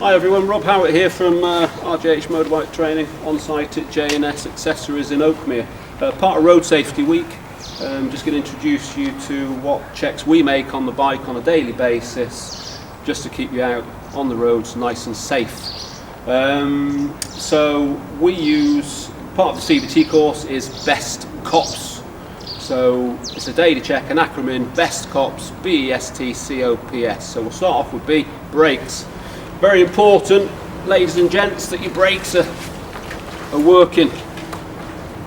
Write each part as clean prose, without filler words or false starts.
Hi everyone, Rob Howard here from RJH Motorbike Training on site at J&S Accessories in Oakmere. Part of Road Safety Week. Just going to introduce you to what checks we make on the bike on a daily basis, just to keep you out on the roads nice and safe. So we use, part of the CBT course is B.E.S.T.C.O.P.S. So it's a daily check, an acronym, B.E.S.T.C.O.P.S, B.E.S.T.C.O.P.S. So we'll start off with B, brakes. Very important, ladies and gents, that your brakes are working.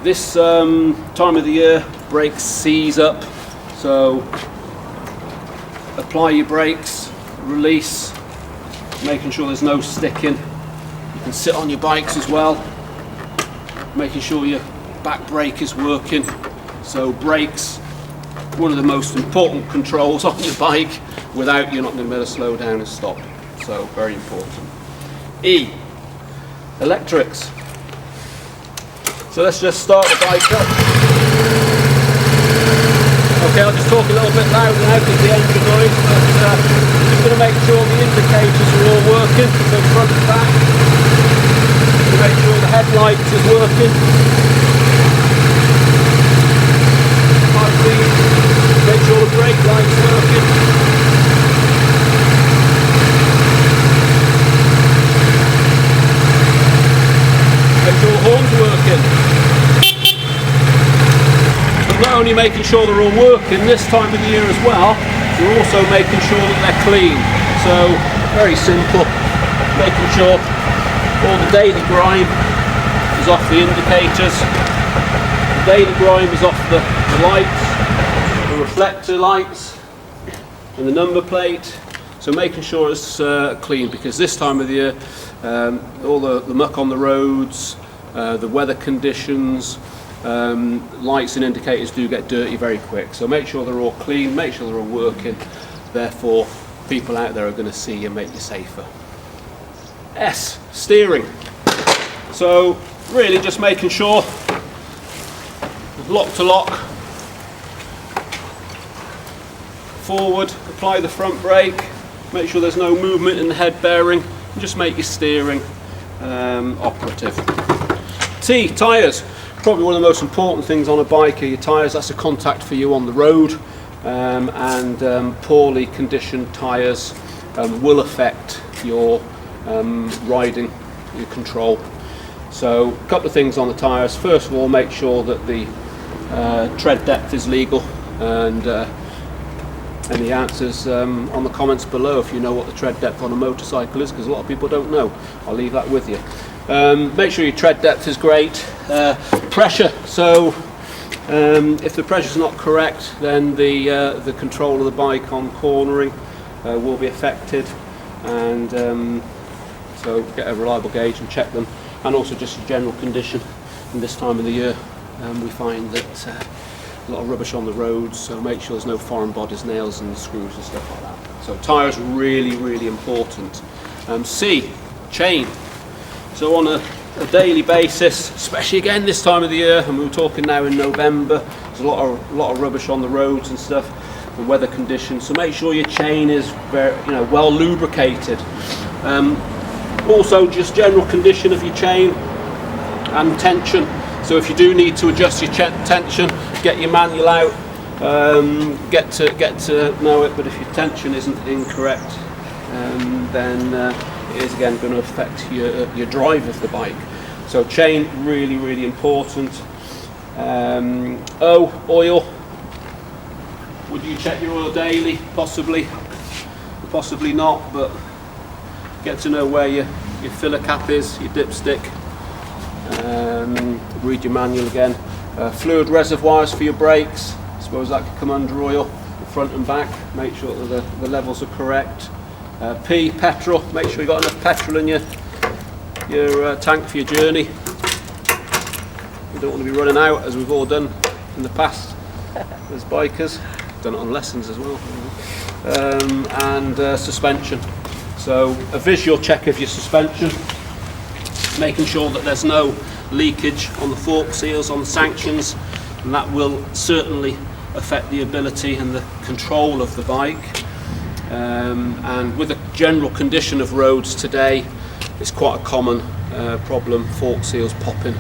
This time of the year, brakes seize up, so apply your brakes, release, making sure there's no sticking. You can sit on your bikes as well, making sure your back brake is working. So brakes, one of the most important controls on your bike. Without, you're not going to be able to slow down and stop. So very important. E, electrics. So let's just start the bike up. Okay, I'll just talk a little bit louder now because the engine noise, but just going to make sure the indicators are all working, so front and back. To make sure the headlights is working. Make sure the brake light's working. Make sure the horn's working. But not only making sure they're all working, this time of the year as well, we're also making sure that they're clean. So, very simple, making sure all the daily grime is off the indicators, the daily grime is off the lights, the reflector lights and the number plate. So making sure it's clean, because this time of the year all the muck on the roads, the weather conditions, lights and indicators do get dirty very quick. So make sure they're all clean, make sure they're all working, therefore people out there are going to see you, make you safer. S, steering. So really just making sure lock to lock, forward, apply the front brake, make sure there's no movement in the head bearing, and just make your steering operative. T, tyres. Probably one of the most important things on a bike are your tyres. That's a contact for you on the road, and poorly conditioned tyres will affect your riding, your control. So a couple of things on the tyres. First of all, make sure that the tread depth is legal, and any answers on the comments below if you know what the tread depth on a motorcycle is, because a lot of people don't know. I'll leave that with you. Make sure your tread depth is great. Pressure. So if the pressure is not correct, then the control of the bike on cornering will be affected, and so get a reliable gauge and check them, and also just a general condition. In this time of the year, we find that a lot of rubbish on the roads, so make sure there's no foreign bodies, nails and screws and stuff like that. So tyres really, really important. C, chain. So on a daily basis, especially again this time of the year, and we're talking now in November, there's a lot of rubbish on the roads and stuff, the weather conditions. So make sure your chain is very, well lubricated. Also, just general condition of your chain and tension. So if you do need to adjust your tension, get your manual out, get to know it. But if your tension isn't incorrect, then it is again going to affect your drive of the bike. So chain, really, really important. O, oil. Would you check your oil daily? Possibly, possibly not. But get to know where your filler cap is, your dipstick. Read your manual again. Fluid reservoirs for your brakes. I suppose that could come under oil, the front and back. Make sure that the levels are correct. P, petrol. Make sure you've got enough petrol in your tank for your journey. You don't want to be running out, as we've all done in the past as bikers. Done it on lessons as well. And suspension. So a visual check of your suspension, making sure that there's no leakage on the fork seals, on the sanctions, and that will certainly affect the ability and the control of the bike. and with the general condition of roads today, it's quite a common problem, fork seals popping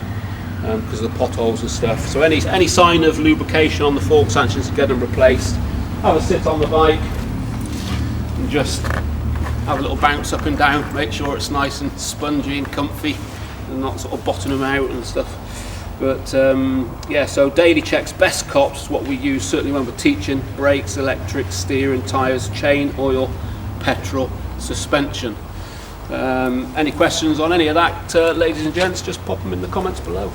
because of the potholes and stuff. So any sign of lubrication on the fork stanchions, to get them replaced, have a sit on the bike and just have a little bounce up and down, make sure it's nice and spongy and comfy and not sort of bottoming out and stuff. But yeah, so daily checks, B.E.S.T.C.O.P.S is what we use certainly when we're teaching: brakes, electrics, steering, tyres, chain, oil, petrol, suspension. Any questions on any of that, ladies and gents, just pop them in the comments below.